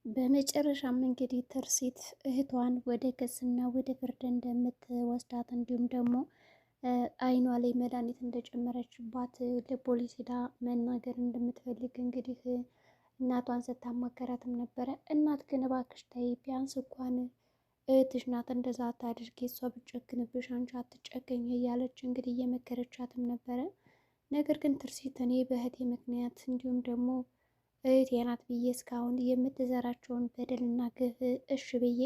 በመጨረሻም እንግዲህ ትርሲት እህቷን ወደ ክስና ወደ ፍርድ እንደምትወስዳት እንዲሁም ደግሞ አይኗ ላይ መድኃኒት እንደጨመረችባት ለፖሊስ ሄዳ መናገር እንደምትፈልግ እንግዲህ እናቷን ስታማከራትም ነበረ። እናት ግን እባክሽ ተይ፣ ቢያንስ እንኳን እህትሽ ናት፣ እንደዛ አታድርጊ፣ እሷ ብትጨክንብሽ አንቺ አትጨከኝ እያለች እንግዲህ እየመከረቻትም ነበረ። ነገር ግን ትርሲት እኔ በእህቴ ምክንያት እንዲሁም ደግሞ እህቴ ናት ብዬ እስካሁን የምትዘራቸውን በደልና ግፍ እሽ ብዬ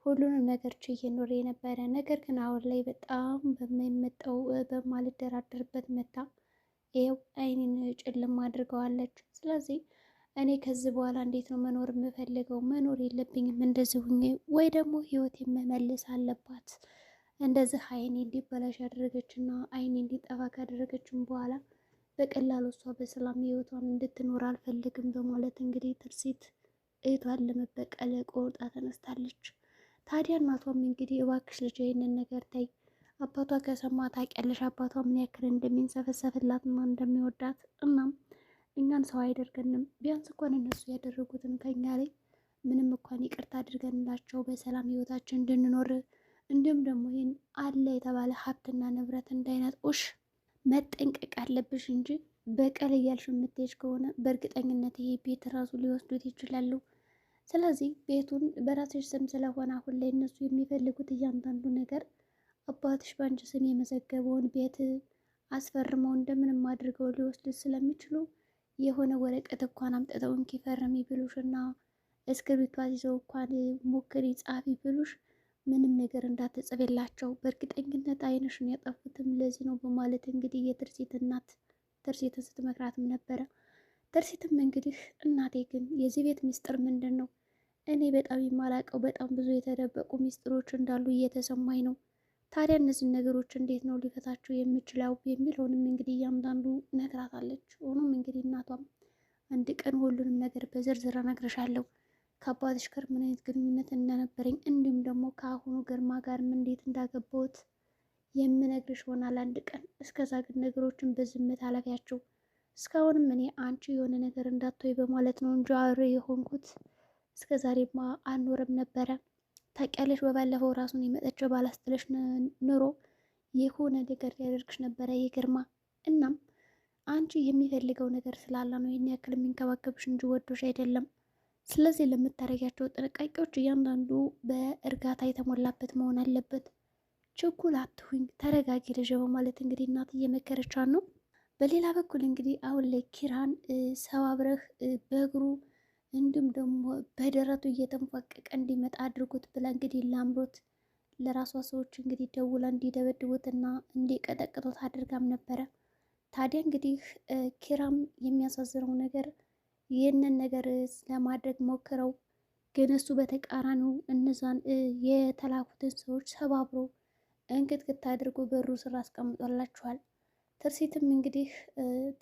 ሁሉንም ነገር ችዬ ኖሬ ነበረ። ነገር ግን አሁን ላይ በጣም በማይመጣው በማልደራደርበት መታ ይኸው አይኔን ጭልም አድርገዋለች። ስለዚህ እኔ ከዚህ በኋላ እንዴት ነው መኖር የምፈልገው? መኖር የለብኝም እንደዚህ ሁኜ፣ ወይ ደግሞ ህይወት መመለስ አለባት። እንደዚህ አይኔ እንዲበላሽ ያደረገችና አይኔ እንዲጠፋ ካደረገችም በኋላ በቀላሉ እሷ በሰላም ህይወቷን እንድትኖር አልፈልግም በማለት እንግዲህ ትርሲት እህቷን ለመበቀል ቆርጣ ተነስታለች። ታዲያ እናቷም እንግዲህ እባክሽ ልጅ ይህንን ነገር ተይ፣ አባቷ ከሰማ ታውቂያለሽ አባቷ ምን ያክል እንደሚንሰፈሰፍላትና እንደሚወዳት፣ እናም እኛን ሰው አይደርገንም፣ ቢያንስ እንኳን እነሱ ያደረጉትን ከኛ ላይ ምንም እንኳን ይቅርታ አድርገንላቸው በሰላም ህይወታችን እንድንኖር እንዲሁም ደግሞ ይህን አለ የተባለ ሀብትና ንብረት እንዳይነጥቁሽ መጠንቀቅ አለብሽ እንጂ በቀል እያልሽ የምትሄጅ ከሆነ በእርግጠኝነት ይሄ ቤት ራሱ ሊወስዱት ይችላሉ። ስለዚህ ቤቱን በራስሽ ስም ስለሆነ አሁን ላይ እነሱ የሚፈልጉት እያንዳንዱ ነገር አባትሽ በአንቺ ስም የመዘገበውን ቤት አስፈርመው እንደምንም አድርገው ሊወስዱት ስለሚችሉ የሆነ ወረቀት እንኳን አምጥተው እንኪፈርሚ ብሉሽ እና እስክሪብቶ ይዘው እንኳን ሞክሪ ጻፊ ብሉሽ ምንም ነገር እንዳትጽፍላቸው፣ በእርግጠኝነት አይንሽን ያጠፉትም ለዚህ ነው በማለት እንግዲህ የትርሲት እናት ትርሲትን ስትመክራትም ነበረ። ትርሲትም እንግዲህ እናቴ ግን የዚህ ቤት ሚስጥር ምንድን ነው? እኔ በጣም የማላውቀው በጣም ብዙ የተደበቁ ሚስጥሮች እንዳሉ እየተሰማኝ ነው። ታዲያ እነዚህን ነገሮች እንዴት ነው ሊፈታቸው የምችለው የሚለውንም እንግዲህ እያንዳንዱ ነግራታለች። ሆኖም እንግዲህ እናቷም አንድ ቀን ሁሉንም ነገር በዝርዝር እነግርሻለሁ፣ ከአባትሽ ጋር ምን አይነት ግንኙነት እንደነበረኝ እንዲሁም ደግሞ ከአሁኑ ግርማ ጋርም እንዴት እንዳገባሁት የምነግርሽ ይሆናል አንድ ቀን። እስከዛ ግን ነገሮችን በዝምታ አለፊያቸው። እስካሁንም እኔ አንቺ የሆነ ነገር እንዳትወይ በማለት ነው እንጂ አውሬ የሆንኩት እስከ ዛሬማ አልኖርም ነበረ። ታውቂያለሽ፣ በባለፈው ራሱን የመጠቸው ባላስትለሽ ኑሮ የሆነ ነገር ሊያደርግሽ ነበረ ይህ ግርማ። እናም አንቺ የሚፈልገው ነገር ስላለ ነው ይህን ያክል የሚንከባከብሽ እንጂ ወዶሽ አይደለም። ስለዚህ ለምታደርጊያቸው ጥንቃቄዎች እያንዳንዱ በእርጋታ የተሞላበት መሆን አለበት። ችኩል አትሁኝ፣ ተረጋጊ ልጅ በማለት እንግዲህ እናት እየመከረቻት ነው። በሌላ በኩል እንግዲህ አሁን ላይ ኪራን ሰባብረህ በእግሩ እንዲሁም ደግሞ በደረቱ እየተንፏቀቀ እንዲመጣ አድርጎት ብላ እንግዲህ ለአምሮት ለራሷ ሰዎች እንግዲህ ደውላ እንዲደበድቡትና እንዲቀጠቅጡት አድርጋም ነበረ። ታዲያ እንግዲህ ኪራም የሚያሳዝነው ነገር ይህንን ነገር ለማድረግ ሞክረው ግን እሱ በተቃራኒው እነዛን የተላኩትን ሰዎች ሰባብሮ እንክትክት አድርጎ በሩ ስር አስቀምጦላችኋል። ትርሲትም እንግዲህ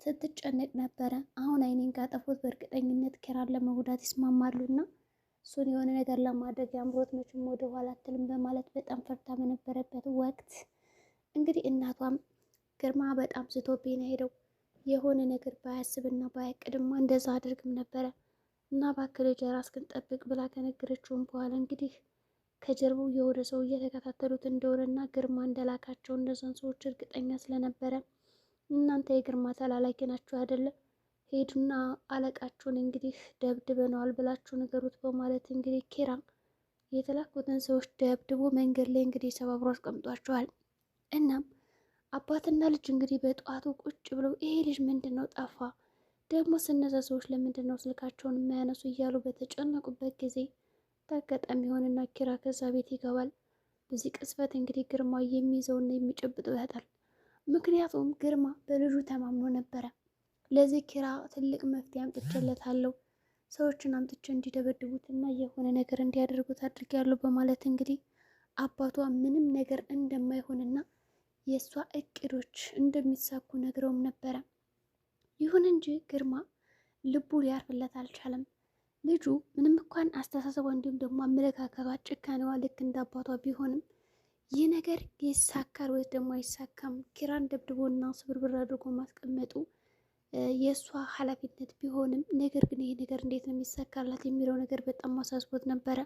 ስትጨነቅ ነበረ። አሁን አይኔን ካጠፉት በእርግጠኝነት ኪራን ለመጉዳት ይስማማሉና እሱን የሆነ ነገር ለማድረግ የአምሮት መቼም ወደ ኋላ አትልም በማለት በጣም ፈርታ በነበረበት ወቅት እንግዲህ እናቷም ግርማ በጣም ዝቶብኝ ነው ሄደው የሆነ ነገር ባያስብና ባያቅድማ እንደዛ አድርግም ነበረ እና እባክህ ልጅ ራስህን ጠብቅ ብላ ከነገረችውም በኋላ እንግዲህ ከጀርባው የወደ ሰው እየተከታተሉት እንደሆነና ግርማ እንደላካቸው እነዛን ሰዎች እርግጠኛ ስለነበረ እናንተ የግርማ ተላላኪ ናችሁ አይደለ? ሄዱና አለቃችሁን እንግዲህ ደብድበነዋል ብላችሁ ንገሩት በማለት እንግዲህ ኪራ የተላኩትን ሰዎች ደብድቦ መንገድ ላይ እንግዲህ ሰባብሮ አስቀምጧቸዋል። እናም አባትና ልጅ እንግዲህ በጠዋቱ ቁጭ ብለው ይሄ ልጅ ምንድን ነው ጠፋ፣ ደግሞ ስነዛ ሰዎች ለምንድን ነው ስልካቸውን የማያነሱ እያሉ በተጨነቁበት ጊዜ ታጋጣሚ የሆነና ኪራ ከዛ ቤት ይገባል። በዚህ ቅጽበት እንግዲህ ግርማ የሚይዘውና የሚጨብጠው ያጣል። ምክንያቱም ግርማ በልጁ ተማምኖ ነበረ። ለዚህ ኪራ ትልቅ መፍትሄ አምጥቼለታለሁ፣ ሰዎችን አምጥቼ እንዲደበድቡትና የሆነ ነገር እንዲያደርጉት አድርጌያለሁ በማለት እንግዲህ አባቷ ምንም ነገር እንደማይሆንና የእሷ እቅዶች እንደሚሳኩ ነግረውም ነበረ። ይሁን እንጂ ግርማ ልቡ ሊያርፍለት አልቻለም። ልጁ ምንም እንኳን አስተሳሰቧ እንዲሁም ደግሞ አመለካከቷ ጭካኔዋ ልክ እንደ አባቷ ቢሆንም ይህ ነገር ይሳካል ወይስ ደግሞ አይሳካም? ኪራን ደብድቦና ስብርብር አድርጎ ማስቀመጡ የእሷ ኃላፊነት ቢሆንም ነገር ግን ይሄ ነገር እንዴት ነው የሚሳካላት የሚለው ነገር በጣም አሳስቦት ነበረ።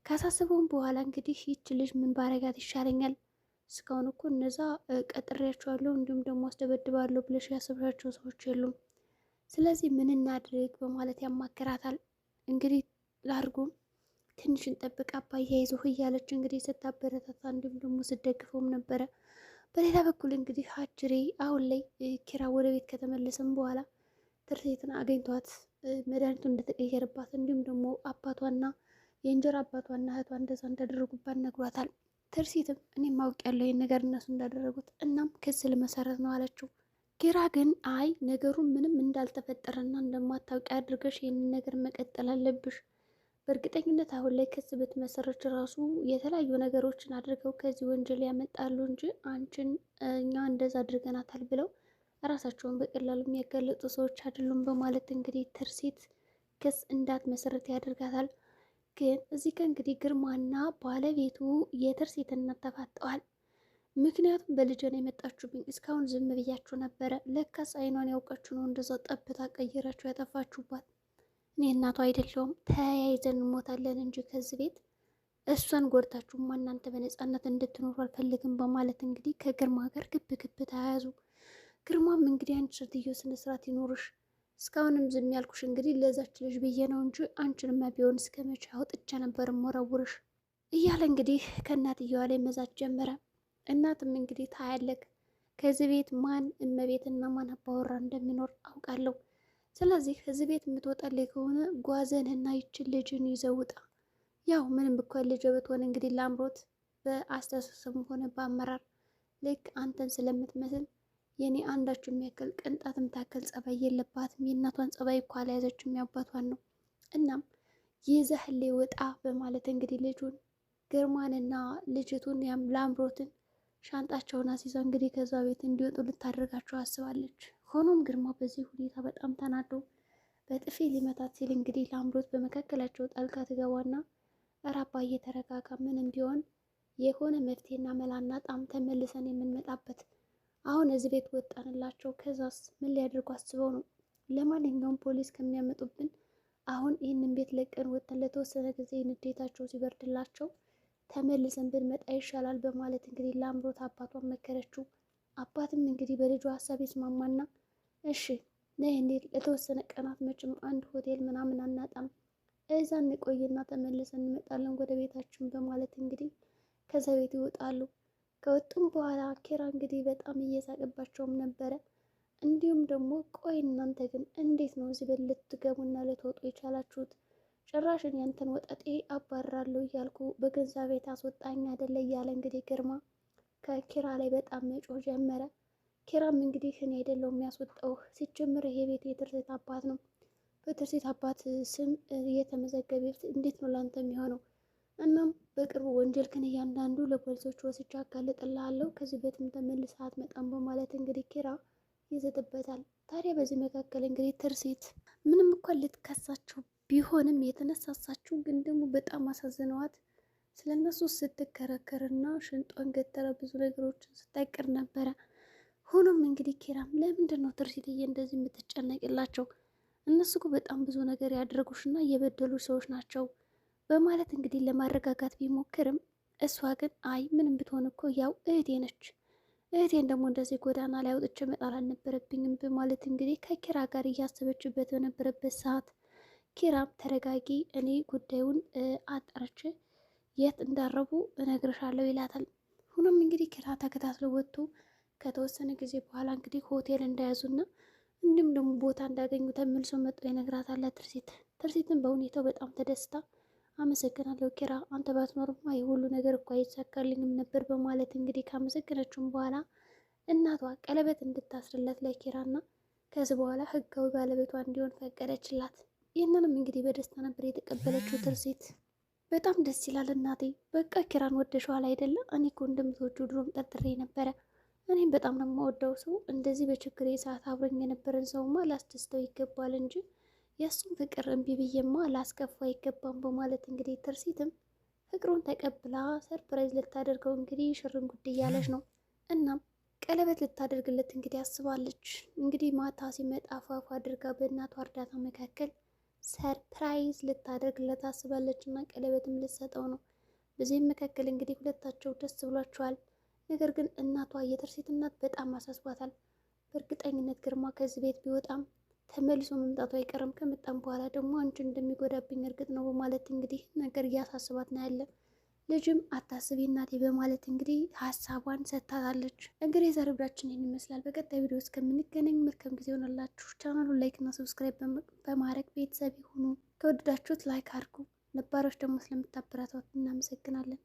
ካሳስበውም በኋላ እንግዲህ ይች ልጅ ምን ባረጋት ይሻለኛል? እስካሁን እኮ እነዛ ቀጥሬያቸዋለሁ እንዲሁም ደግሞ አስደበድባለሁ ብለሽ ያሰብሻቸው ሰዎች የሉም። ስለዚህ ምን እናድርግ በማለት ያማከራታል። እንግዲህ ላርጉም ትንሽ እንጠብቅ አባዬ አይዞህ እያለች እንግዲህ ስታበረታታ እንዲሁም ደግሞ ስደግፈውም ነበረ። በሌላ በኩል እንግዲህ አጅሬ አሁን ላይ ኪራ ወደ ቤት ከተመለሰም በኋላ ትርሴትን አገኝቷት መድኃኒቱ እንደተቀየረባት እንዲሁም ደግሞ አባቷና የእንጀራ አባቷና እህቷ እንደዛ እንዳደረጉባት ነግሯታል። ትርሲትም እኔም ማውቅ ያለው ይህን ነገር እነሱ እንዳደረጉት እናም ክስ ልመሰረት ነው አለችው። ኪራ ግን አይ ነገሩን ምንም እንዳልተፈጠረና እንደማታውቂ አድርገሽ ይህንን ነገር መቀጠል አለብሽ። በእርግጠኝነት አሁን ላይ ክስ ብትመሰረች ራሱ የተለያዩ ነገሮችን አድርገው ከዚህ ወንጀል ያመጣሉ እንጂ አንቺን እኛ እንደዛ አድርገናታል ብለው ራሳቸውን በቀላሉ የሚያጋልጡ ሰዎች አይደሉም በማለት እንግዲህ ትርሲት ክስ እንዳትመሰረት ያደርጋታል። ግን እዚህ ከእንግዲህ ግርማና ባለቤቱ የትርሲት እናት ተፋጠዋል። ምክንያቱም በልጄ ነው የመጣችሁብኝ፣ እስካሁን ዝም ብያችሁ ነበረ። ለካስ አይኗን ያውቃችሁ ነው እንደዛ ጠብታ ቀይራችሁ ያጠፋችሁባት። እኔ እናቷ አይደለሁም፣ ተያይዘን እንሞታለን እንጂ ከዚህ ቤት እሷን ጎድታችሁማ እናንተ በነፃነት እንድትኖሩ አልፈልግም በማለት እንግዲህ ከግርማ ጋር ግብ ግብ ተያያዙ። ግርማም እንግዲህ አንቺ ሴትዮ ስነ ስርዓት ይኖርሽ፣ እስካሁንም ዝም ያልኩሽ እንግዲህ ለዛች ልጅ ብዬ ነው እንጂ አንቺንማ ቢሆን እስከ መቼ አውጥቼ ነበር እሞረውርሽ እያለ እንግዲህ ከእናትየዋ ላይ መዛት ጀመረ። እናትም እንግዲህ ታያለክ ከዚህ ቤት ማን እመቤትና ማን አባወራ እንደሚኖር አውቃለሁ። ስለዚህ ከዚህ ቤት የምትወጣልኝ ከሆነ ጓዘንና ይችን ልጅን ይዘውጣ። ያው ምንም ብኮን ልጅ ብትሆን እንግዲህ ለአምሮት በአስተሳሰብም ሆነ በአመራር ልክ አንተን ስለምትመስል የኔ አንዳችሁ የሚያክል ቅንጣትም ታክል ጸባይ የለባትም። የእናቷን ጸባይ እኮ አልያዘችም ያባቷን ነው። እናም ይዘህልኝ ውጣ በማለት እንግዲህ ልጁን ግርማንና ልጅቱን ለአምሮትን ሻንጣቸውን አስይዛ እንግዲህ ከዛ ቤት እንዲወጡ ልታደርጋቸው አስባለች። ሆኖም ግርማ በዚህ ሁኔታ በጣም ተናዶ በጥፊ ሊመታት ሲል እንግዲህ ለአምሮት በመካከላቸው ጣልቃ ትገባና እረ አባዬ ተረጋጋ፣ ምንም ቢሆን የሆነ መፍትሄና መላና ጣም ተመልሰን የምንመጣበት አሁን እዚህ ቤት ወጣንላቸው፣ ከዛስ ምን ሊያደርጉ አስበው ነው? ለማንኛውም ፖሊስ ከሚያመጡብን አሁን ይህንን ቤት ለቀን ወጥተን ለተወሰነ ጊዜ ንዴታቸው ሲበርድላቸው ተመልሰን ብንመጣ ይሻላል በማለት እንግዲህ ለአምሮት አባቷን መከረችው። አባትም እንግዲህ በልጇ ሀሳብ ይስማማና እሺ ነይ እንሂድ፣ ለተወሰነ ቀናት መቼም አንድ ሆቴል ምናምን አናጣም፣ እዛ እንቆይና ተመልሰን እንመጣለን ወደ ቤታችን በማለት እንግዲህ ከዛ ቤት ይወጣሉ። ከወጡም በኋላ ኪራ እንግዲህ በጣም እየሳቀባቸውም ነበረ። እንዲሁም ደግሞ ቆይ እናንተ ግን እንዴት ነው እዚህ ቤት ልትገቡና ልትወጡ የቻላችሁት? ጭራሽን ያንተን ወጠጤ አባራለሁ እያልኩ በገዛ ቤት አስወጣኝ አይደለ እያለ እንግዲህ ግርማ ከኪራ ላይ በጣም መጮህ ጀመረ። ኪራም እንግዲህ እኔ አይደለሁም የሚያስወጣው፣ ሲጀምር ይሄ ቤት የትርሲት አባት ነው፣ በትርሲት አባት ስም እየተመዘገበ እንዴት ነው ላንተ የሚሆነው? እናም በቅርቡ ወንጀል ክን እያንዳንዱ ለፖሊሶች ወስጄ አጋልጥልሃለሁ፣ ከዚህ ቤትም ተመልሰህ አትመጣም በማለት እንግዲህ ኪራ ይዘትበታል። ታዲያ በዚህ መካከል እንግዲህ ትርሲት ምንም እንኳን ልትከሳቸው ቢሆንም የተነሳሳችው ግን ደግሞ በጣም አሳዝነዋት ስለነሱ ስትከራከርና ሽንጧን ገተረ ብዙ ነገሮችን ስታይቅር ነበረ። ሆኖም እንግዲህ ኪራም ለምንድን ነው ትርሲትዬ እንደዚህ የምትጨነቅላቸው? እነሱ እኮ በጣም ብዙ ነገር ያደረጉሽና የበደሉ ሰዎች ናቸው በማለት እንግዲህ ለማረጋጋት ቢሞክርም እሷ ግን አይ ምንም ብትሆን እኮ ያው እህቴ ነች፣ እህቴን ደግሞ እንደዚህ ጎዳና ላይ አውጥቼ መጣል አልነበረብኝም በማለት እንግዲህ ከኪራ ጋር እያሰበችበት በነበረበት ሰዓት ኪራም ተረጋጊ፣ እኔ ጉዳዩን አጣርቼ የት እንዳረቡ እነግርሻለሁ ይላታል። ሆኖም እንግዲህ ኪራ ተከታትሎ ወጥቶ ከተወሰነ ጊዜ በኋላ እንግዲህ ሆቴል እንደያዙና እንዲሁም ደግሞ ቦታ እንዳገኙ ተመልሶ መጥቶ ይነግራታል ትርሲት። ትርሲትን በሁኔታው በጣም ተደስታ አመሰግናለሁ ኪራ፣ አንተ ባትኖርማ የሁሉ ነገር እኮ አይሳካልኝም ነበር በማለት እንግዲህ ካመሰገነችውም በኋላ እናቷ ቀለበት እንድታስርለት ለኪራና ከዚህ በኋላ ህጋዊ ባለቤቷ እንዲሆን ፈቀደችላት። ይህንንም እንግዲህ በደስታ ነበር የተቀበለችው ትርሲት። በጣም ደስ ይላል እናቴ፣ በቃ ኪራን ወደሸዋል አይደለ? እኔ እኮ እንደምትወጂው ድሮም ጠርጥሬ ነበረ። እኔም በጣም ነው የማወደው ሰው፣ እንደዚህ በችግሬ ሰዓት አብረኝ የነበረን ሰውማ ላስደስተው ይገባል እንጂ የእሱም ፍቅር እምቢ ብዬማ ላስከፋ አይገባም በማለት እንግዲህ ትርሲትም ፍቅሩን ተቀብላ ሰርፕራይዝ ልታደርገው እንግዲህ ሽርን ጉድ እያለች ነው። እናም ቀለበት ልታደርግለት እንግዲህ አስባለች። እንግዲህ ማታ ሲመጣ ፏፏ አድርጋ በእናቷ እርዳታ መካከል ሰርፕራይዝ ልታደርግለት አስባለች እና ቀለበትም ልትሰጠው ነው። በዚህም መካከል እንግዲህ ሁለታቸው ደስ ብሏቸዋል። ነገር ግን እናቷ የትርሲት እናት በጣም አሳስቧታል። በእርግጠኝነት ግርማ ከዚህ ቤት ቢወጣም ተመልሶ መምጣቱ አይቀርም። ከመጣም በኋላ ደግሞ አንቺ እንደሚጎዳብኝ እርግጥ ነው በማለት እንግዲህ ነገር እያሳስባት ነው ያለ። ልጅም አታስቢ እናቴ በማለት እንግዲህ ሀሳቧን ሰጥታታለች። እንግዲህ የዛሬው ቪዲዮአችን ይህን ይመስላል። በቀጣይ ቪዲዮ እስከምንገናኝ መልካም ጊዜ ሆነላችሁ። ቻናሉን ላይክ እና ሰብስክራይብ በማድረግ ቤተሰብ ይሁኑ። ከወደዳችሁት ላይክ አድርጉ። ነባሮች ደግሞ ስለምታበረታቱ እናመሰግናለን።